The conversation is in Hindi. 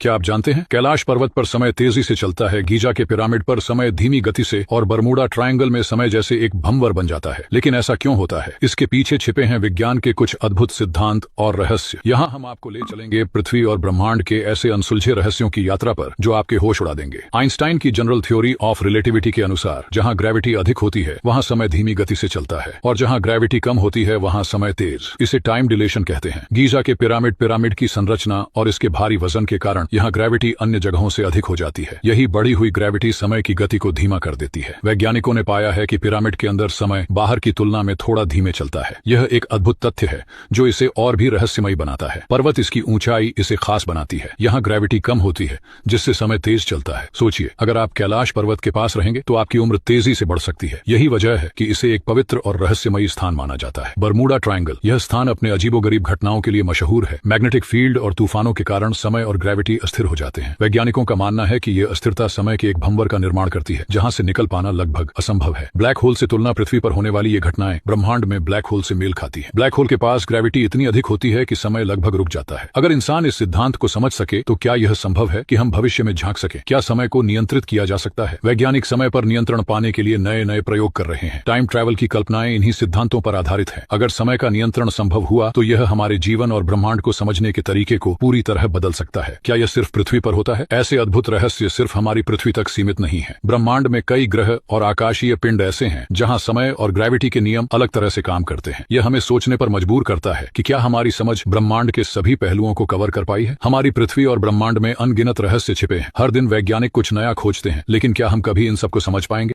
क्या आप जानते हैं कैलाश पर्वत पर समय तेजी से चलता है, गीजा के पिरामिड पर समय धीमी गति से और बरमूडा ट्रायंगल में समय जैसे एक भंवर बन जाता है। लेकिन ऐसा क्यों होता है? इसके पीछे छिपे हैं विज्ञान के कुछ अद्भुत सिद्धांत और रहस्य। यहाँ हम आपको ले चलेंगे पृथ्वी और ब्रह्मांड के ऐसे अनसुलझे रहस्यों की यात्रा पर जो आपके होश उड़ा देंगे। आइंस्टाइन की जनरल थ्योरी ऑफ रिलेटिविटी के अनुसार जहाँ ग्रेविटी अधिक होती है वहाँ समय धीमी गति से चलता है और जहाँ ग्रेविटी कम होती है वहाँ समय तेज। इसे टाइम डिलेशन कहते हैं। गीजा के पिरामिड की संरचना और इसके भारी वजन के कारण यहाँ ग्रेविटी अन्य जगहों से अधिक हो जाती है। यही बढ़ी हुई ग्रेविटी समय की गति को धीमा कर देती है। वैज्ञानिकों ने पाया है कि पिरामिड के अंदर समय बाहर की तुलना में थोड़ा धीमे चलता है। यह एक अद्भुत तथ्य है जो इसे और भी रहस्यमयी बनाता है। पर्वत, इसकी ऊंचाई इसे खास बनाती है। यहाँ ग्रेविटी कम होती है जिससे समय तेज चलता है। सोचिए, अगर आप कैलाश पर्वत के पास रहेंगे तो आपकी उम्र तेजी से बढ़ सकती है। यही वजह है कि इसे एक पवित्र और रहस्यमयी स्थान माना जाता है। बरमूडा ट्रायंगल, यह स्थान अपने अजीबोगरीब घटनाओं के लिए मशहूर है। मैग्नेटिक फील्ड और तूफानों के कारण समय और ग्रेविटी अस्थिर हो जाते हैं। वैज्ञानिकों का मानना है कि यह अस्थिरता समय के एक भंवर का निर्माण करती है जहां से निकल पाना लगभग असंभव है। ब्लैक होल से तुलना, पृथ्वी पर होने वाली ये घटनाएं ब्रह्मांड में ब्लैक होल से मेल खाती हैं। ब्लैक होल के पास ग्रेविटी इतनी अधिक होती है कि समय लगभग रुक जाता है। अगर इंसान इस सिद्धांत को समझ सके तो क्या यह संभव है कि हम भविष्य में झांक सके? क्या समय को नियंत्रित किया जा सकता है? वैज्ञानिक समय पर नियंत्रण पाने के लिए नए नए प्रयोग कर रहे हैं। टाइम ट्रैवल की कल्पनाएं इन्हीं सिद्धांतों पर आधारित है। अगर समय का नियंत्रण संभव हुआ तो यह हमारे जीवन और ब्रह्मांड को समझने के तरीके को पूरी तरह बदल सकता है। क्या यह सिर्फ पृथ्वी पर होता है? ऐसे अद्भुत रहस्य सिर्फ हमारी पृथ्वी तक सीमित नहीं है। ब्रह्मांड में कई ग्रह और आकाशीय पिंड ऐसे हैं जहां समय और ग्रेविटी के नियम अलग तरह से काम करते हैं। यह हमें सोचने पर मजबूर करता है कि क्या हमारी समझ ब्रह्मांड के सभी पहलुओं को कवर कर पाई है। हमारी पृथ्वी और ब्रह्मांड में अनगिनत रहस्य छिपे हैं। हर दिन वैज्ञानिक कुछ नया खोजते हैं, लेकिन क्या हम कभी इन सबको समझ पाएंगे?